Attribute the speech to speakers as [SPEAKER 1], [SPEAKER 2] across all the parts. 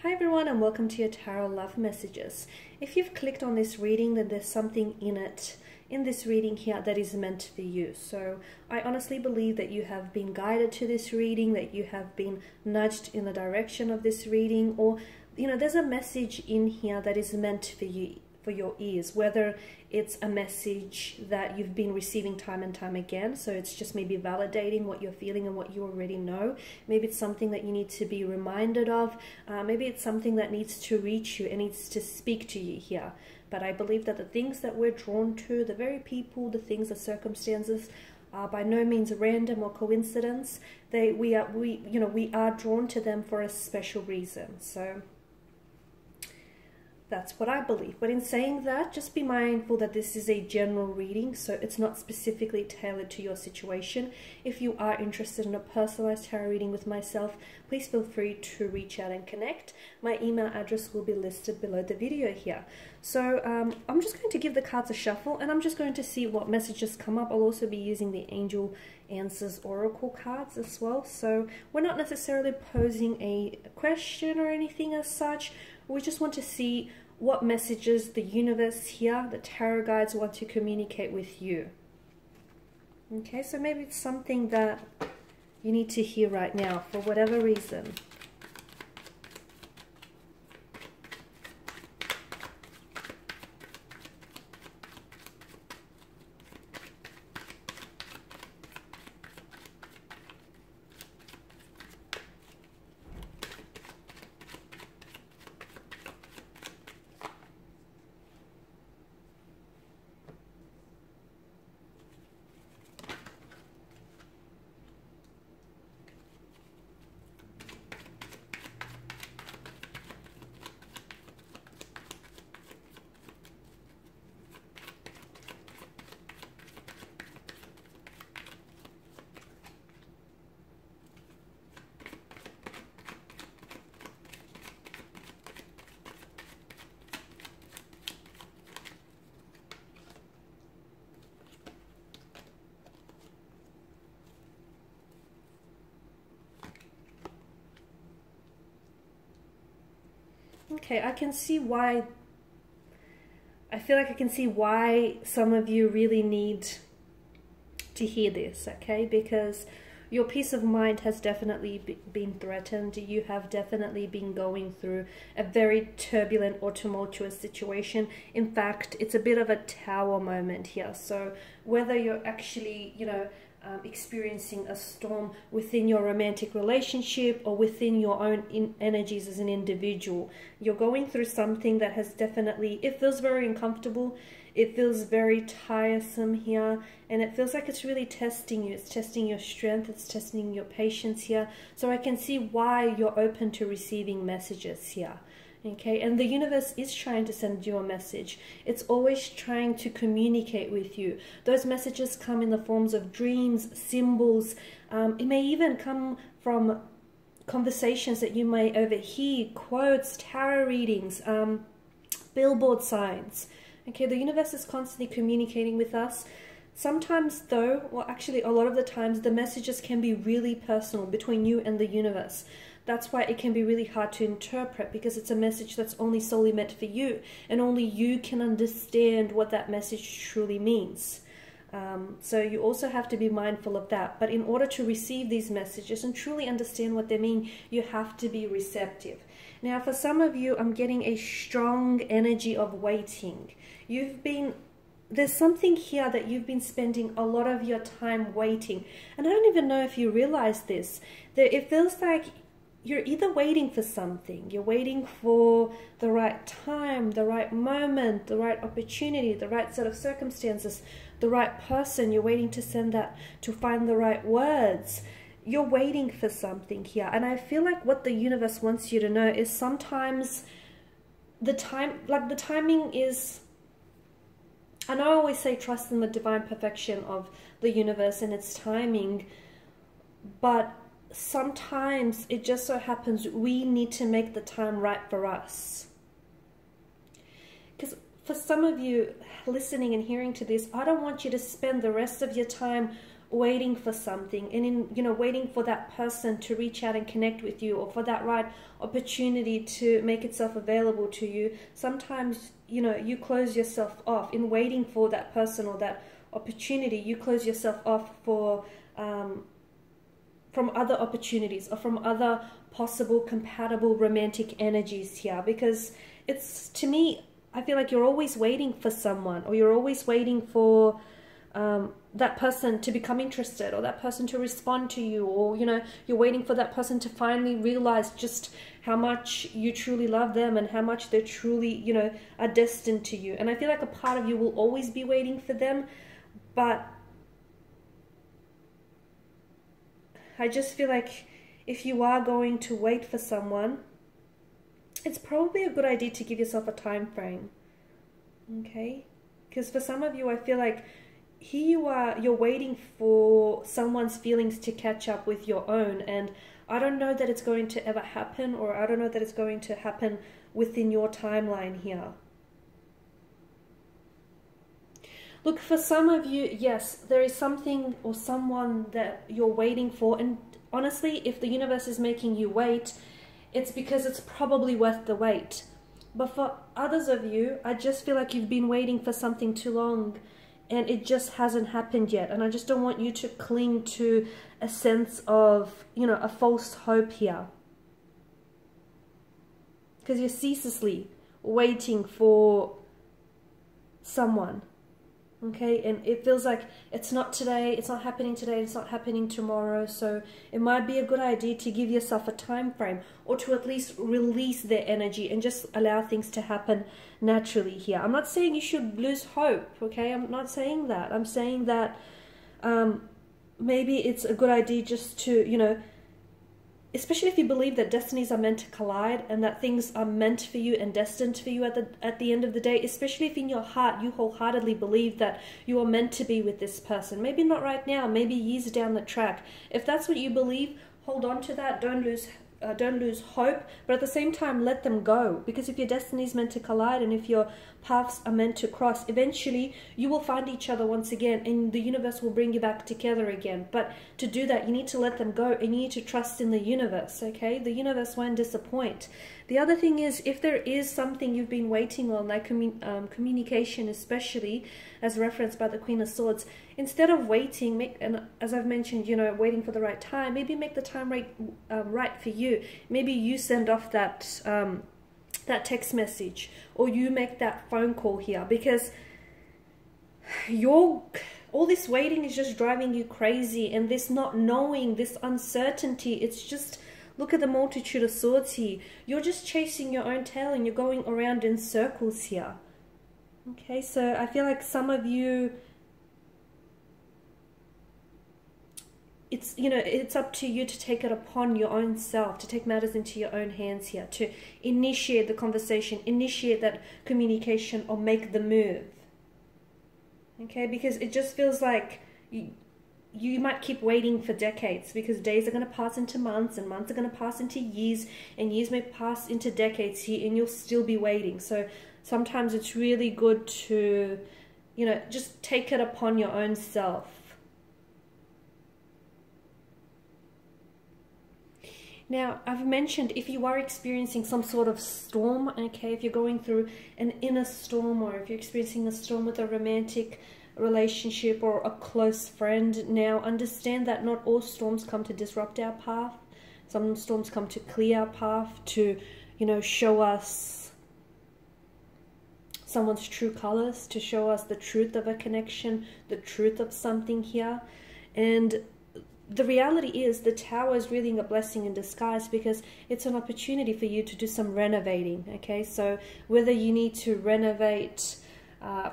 [SPEAKER 1] Hi everyone, and welcome to your Tarot Love Messages. If you've clicked on this reading, then there's something in this reading here that is meant for you. So I honestly believe that you have been guided to this reading, that you have been nudged in the direction of this reading, or there's a message in here that is meant for you, for your ears, whether it's a message that you've been receiving time and time again, so it's just maybe validating what you're feeling and what you already know. Maybe it's something that you need to be reminded of. Maybe it's something that needs to reach you and needs to speak to you here. But I believe that the things that we're drawn to, the very people, the things, the circumstances, are by no means random or coincidence. We are drawn to them for a special reason. So that's what I believe. But in saying that, just be mindful that this is a general reading, so it's not specifically tailored to your situation. If you are interested in a personalized tarot reading with myself, please feel free to reach out and connect. My email address will be listed below the video here. So I'm just going to give the cards a shuffle, and I'm just going to see what messages come up. I'll also be using the Angel Answers Oracle cards as well. So we're not necessarily posing a question or anything as such. We just want to see what messages the universe here, the tarot guides, want to communicate with you. Okay, so maybe it's something that you need to hear right now for whatever reason. Okay, I can see why. I feel like I can see why some of you really need to hear this, okay? Because your peace of mind has definitely been threatened. You have definitely been going through a very turbulent or tumultuous situation. In fact, it's a bit of a tower moment here. So whether you're actually, experiencing a storm within your romantic relationship or within your own energies as an individual, you're going through something that has definitely, it feels very uncomfortable, it feels very tiresome here, and it feels like it's really testing you. It's testing your strength, it's testing your patience here. So I can see why you're open to receiving messages here. Okay, and the universe is trying to send you a message. It's always trying to communicate with you. Those messages come in the forms of dreams, symbols. It may even come from conversations that you may overhear, quotes, tarot readings, billboard signs. Okay, the universe is constantly communicating with us. Sometimes though, well actually a lot of the times, the messages can be really personal between you and the universe. That's why it can be really hard to interpret, because it's a message that's only solely meant for you, and only you can understand what that message truly means. So you also have to be mindful of that. But in order to receive these messages and truly understand what they mean, you have to be receptive. Now, for some of you, I'm getting a strong energy of waiting. There's something here that you've been spending a lot of your time waiting. And I don't even know if you realize this, that it feels like you're either waiting for something, you're waiting for the right time, the right moment, the right opportunity, the right set of circumstances, the right person. You're waiting to find the right words. You're waiting for something here. And I feel like what the universe wants you to know is sometimes the timing is, and I always say trust in the divine perfection of the universe and its timing, but sometimes it just so happens we need to make the time right for us. Because for some of you listening and hearing to this, I don't want you to spend the rest of your time waiting for something, and in, you know, waiting for that person to reach out and connect with you, or for that right opportunity to make itself available to you, sometimes, you know, you close yourself off in waiting for that person or that opportunity. You close yourself off for from other opportunities or from other possible compatible romantic energies here, because it's, to me, I feel like you're always waiting for someone, or you're always waiting for that person to become interested, or that person to respond to you, or, you know, you're waiting for that person to finally realize just how much you truly love them and how much they're truly, you know, are destined to you. And I feel like a part of you will always be waiting for them, but I just feel like if you are going to wait for someone, it's probably a good idea to give yourself a time frame, okay? Because for some of you, I feel like here you are, you're waiting for someone's feelings to catch up with your own, and I don't know that it's going to ever happen, or I don't know that it's going to happen within your timeline here. Look, for some of you, yes, there is something or someone that you're waiting for, and honestly, if the universe is making you wait, it's because it's probably worth the wait. But for others of you, I just feel like you've been waiting for something too long, and it just hasn't happened yet. And I just don't want you to cling to a sense of, you know, a false hope here, because you're ceaselessly waiting for someone. Okay, and it feels like it's not today, it's not happening today, it's not happening tomorrow. So it might be a good idea to give yourself a time frame, or to at least release their energy and just allow things to happen naturally here. I'm not saying you should lose hope, okay? I'm not saying that. I'm saying that maybe it's a good idea just to, you know, especially if you believe that destinies are meant to collide and that things are meant for you and destined for you at the end of the day, especially if in your heart you wholeheartedly believe that you are meant to be with this person. Maybe not right now, maybe years down the track. If that's what you believe, hold on to that. Don't lose hope, but at the same time, let them go. Because if your destiny is meant to collide, and if your paths are meant to cross, eventually you will find each other once again, and the universe will bring you back together again. But to do that, you need to let them go, and you need to trust in the universe, okay? The universe won't disappoint. The other thing is, if there is something you've been waiting on, like communication, especially as referenced by the Queen of Swords, instead of waiting, and as I've mentioned, you know, waiting for the right time, maybe make the time right for you. Maybe you send off that that text message, or you make that phone call here, because all this waiting is just driving you crazy, and this not knowing, this uncertainty, it's just, look at the multitude of swords here. You're just chasing your own tail, and you're going around in circles here. Okay, so I feel like some of you, it's, you know, it's up to you to take it upon your own self, to take matters into your own hands here, to initiate the conversation, initiate that communication, or make the move. Okay, because it just feels like you might keep waiting for decades, because days are going to pass into months, and months are going to pass into years, and years may pass into decades here, and you'll still be waiting. So sometimes it's really good to, you know, just take it upon your own self. Now, I've mentioned if you are experiencing some sort of storm, okay, if you're going through an inner storm, or if you're experiencing a storm with a romantic relationship or a close friend, now understand that not all storms come to disrupt our path. Some storms come to clear our path, to, you know, show us someone's true colors, to show us the truth of a connection, the truth of something here. And the reality is, the Tower is really a blessing in disguise, because it's an opportunity for you to do some renovating, okay? So whether you need to renovate,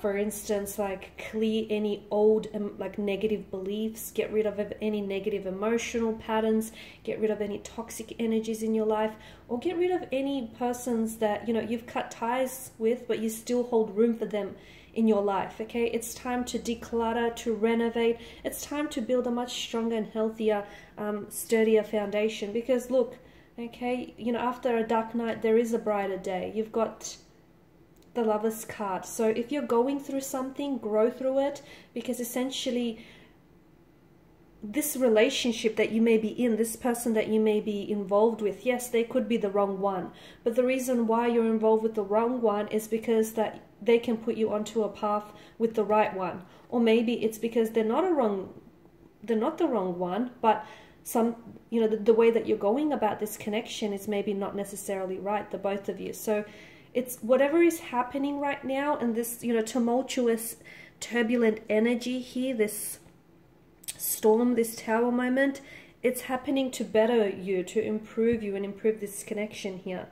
[SPEAKER 1] for instance, like clear any old like negative beliefs, get rid of any negative emotional patterns, get rid of any toxic energies in your life, or get rid of any persons that, you know, you've cut ties with, but you still hold room for them in your life, okay? It's time to declutter, to renovate. It's time to build a much stronger and healthier, sturdier foundation, because look, okay, you know, after a dark night, there is a brighter day. You've got the Lover's card. So if you're going through something, grow through it, because essentially this relationship that you may be in, this person that you may be involved with, yes, they could be the wrong one. But the reason why you're involved with the wrong one is because that they can put you onto a path with the right one. Or maybe it's because they're not the wrong one, but the way that you're going about this connection is maybe not necessarily right, the both of you. So it's whatever is happening right now, and this, tumultuous, turbulent energy here, this storm, this tower moment, it's happening to better you, to improve you and improve this connection here.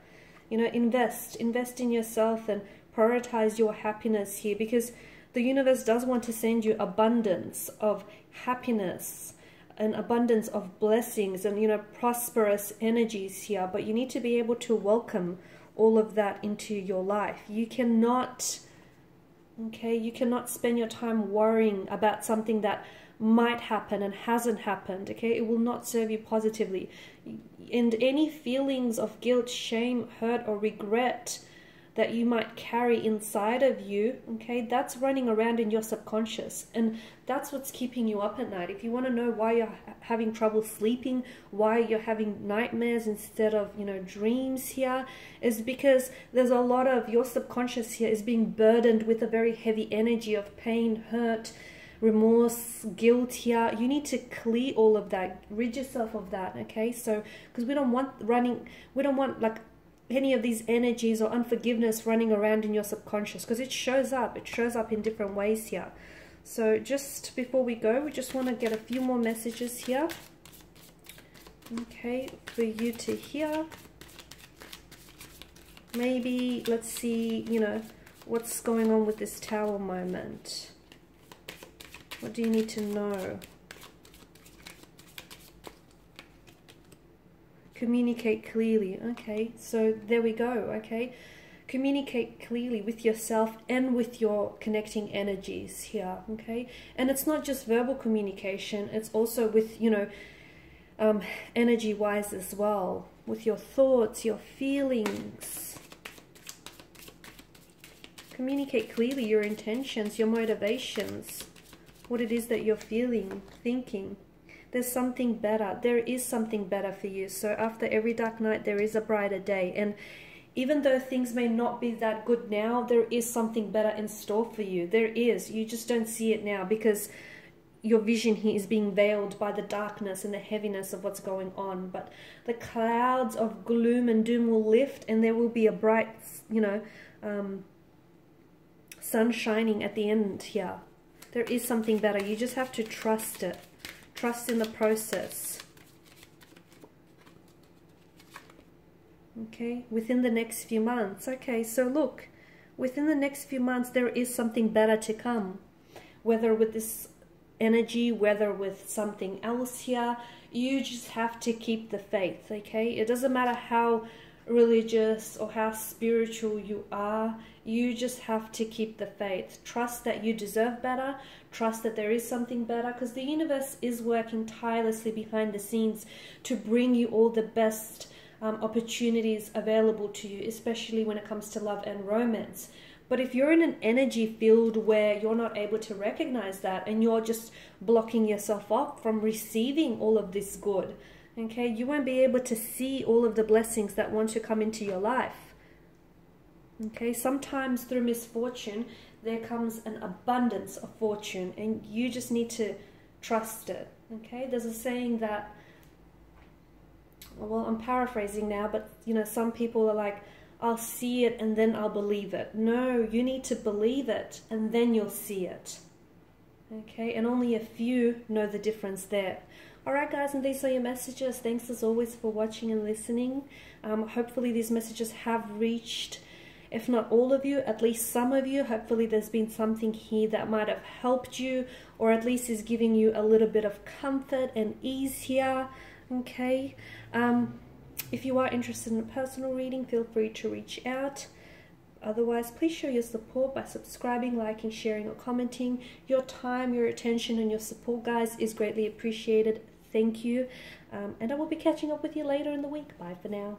[SPEAKER 1] Invest in yourself and prioritize your happiness here, because the universe does want to send you abundance of happiness, an abundance of blessings and, prosperous energies here. But you need to be able to welcome all of that into your life. You cannot, you cannot spend your time worrying about something that might happen and hasn't happened, It will not serve you positively. And any feelings of guilt, shame, hurt, or regret that you might carry inside of you, that's running around in your subconscious, and that's what's keeping you up at night. If you want to know why you're having trouble sleeping, why you're having nightmares instead of, dreams here, is because there's a lot of your subconscious here is being burdened with a very heavy energy of pain, hurt, remorse, guilt here. You need to clear all of that, rid yourself of that, So, because we don't want like any of these energies or unforgiveness running around in your subconscious, because it shows up in different ways here. So just before we go, we just want to get a few more messages here, for you to hear. Maybe let's see, what's going on with this tower moment. What do you need to know? Communicate clearly. So there we go. Communicate clearly with yourself and with your connecting energies here. And it's not just verbal communication, it's also with, energy wise as well, with your thoughts, your feelings. Communicate clearly your intentions, your motivations, what it is that you're feeling, thinking. There's something better. There is something better for you. So after every dark night, there is a brighter day. And even though things may not be that good now, there is something better in store for you. There is. You just don't see it now because your vision here is being veiled by the darkness and the heaviness of what's going on. But the clouds of gloom and doom will lift, and there will be a bright, sun shining at the end here. There is something better. You just have to trust it. Trust in the process. Within the next few months. So look, within the next few months, there is something better to come. Whether with this energy, whether with something else here, you just have to keep the faith, It doesn't matter how religious or how spiritual you are, you just have to keep the faith. Trust that you deserve better. Trust that there is something better, because the universe is working tirelessly behind the scenes to bring you all the best opportunities available to you, especially when it comes to love and romance. But if you're in an energy field where you're not able to recognize that, and you're just blocking yourself up from receiving all of this good, you won't be able to see all of the blessings that want to come into your life. Sometimes through misfortune, there comes an abundance of fortune, and you just need to trust it. There's a saying that, well, I'm paraphrasing now, but some people are like, I'll see it and then I'll believe it. No, you need to believe it and then you'll see it. And only a few know the difference there. Alright guys, and these are your messages. Thanks as always for watching and listening. Hopefully these messages have reached, if not all of you, at least some of you. Hopefully there's been something here that might have helped you, or at least is giving you a little bit of comfort and ease here. If you are interested in a personal reading, feel free to reach out. Otherwise, please show your support by subscribing, liking, sharing, or commenting. Your time, your attention, and your support, guys, is greatly appreciated. Thank you. And I will be catching up with you later in the week. Bye for now.